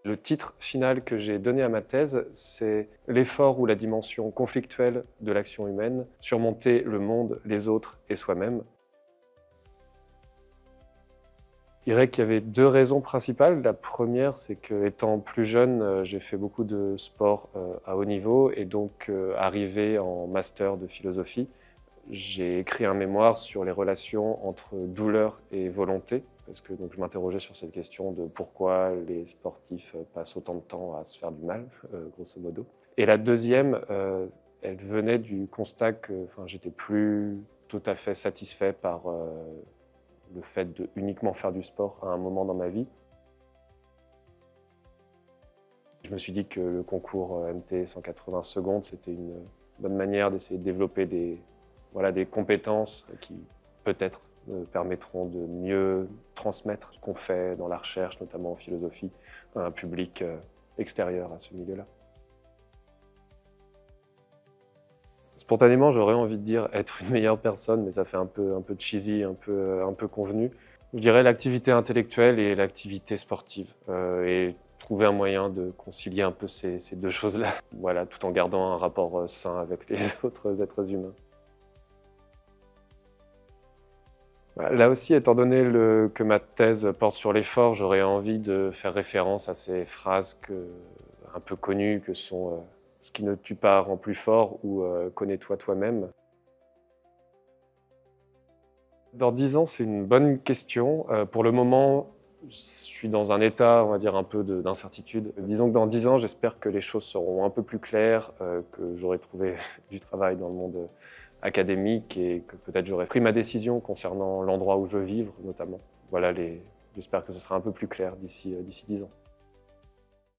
Le titre final que j'ai donné à ma thèse, c'est « L'effort ou la dimension conflictuelle de l'action humaine, surmonter le monde, les autres et soi-même ». Je dirais qu'il y avait deux raisons principales. La première, c'est qu'étant plus jeune, j'ai fait beaucoup de sport à haut niveau et donc arrivé en master de philosophie, j'ai écrit un mémoire sur les relations entre douleur et volonté, parce que donc, je m'interrogeais sur cette question de pourquoi les sportifs passent autant de temps à se faire du mal, grosso modo. Et la deuxième, elle venait du constat que j'étais plus tout à fait satisfait par le fait de uniquement faire du sport à un moment dans ma vie. Je me suis dit que le concours MT 180 secondes, c'était une bonne manière d'essayer de développer des compétences qui peut-être permettront de mieux transmettre ce qu'on fait dans la recherche, notamment en philosophie, à un public extérieur à ce milieu-là. Spontanément, j'aurais envie de dire être une meilleure personne, mais ça fait un peu cheesy, un peu convenu. Je dirais l'activité intellectuelle et l'activité sportive, et trouver un moyen de concilier un peu ces deux choses-là, voilà, tout en gardant un rapport sain avec les autres êtres humains. Là aussi, étant donné que ma thèse porte sur l'effort, j'aurais envie de faire référence à ces phrases un peu connues que sont ce qui ne tue pas rend plus fort ou connais-toi toi-même. Dans 10 ans, c'est une bonne question. Pour le moment, je suis dans un état, on va dire, un peu d'incertitude. Disons que dans 10 ans, j'espère que les choses seront un peu plus claires, que j'aurai trouvé du travail dans le monde académique et que peut-être j'aurai pris ma décision concernant l'endroit où je veux vivre, notamment. Voilà, j'espère que ce sera un peu plus clair d'ici 10 ans.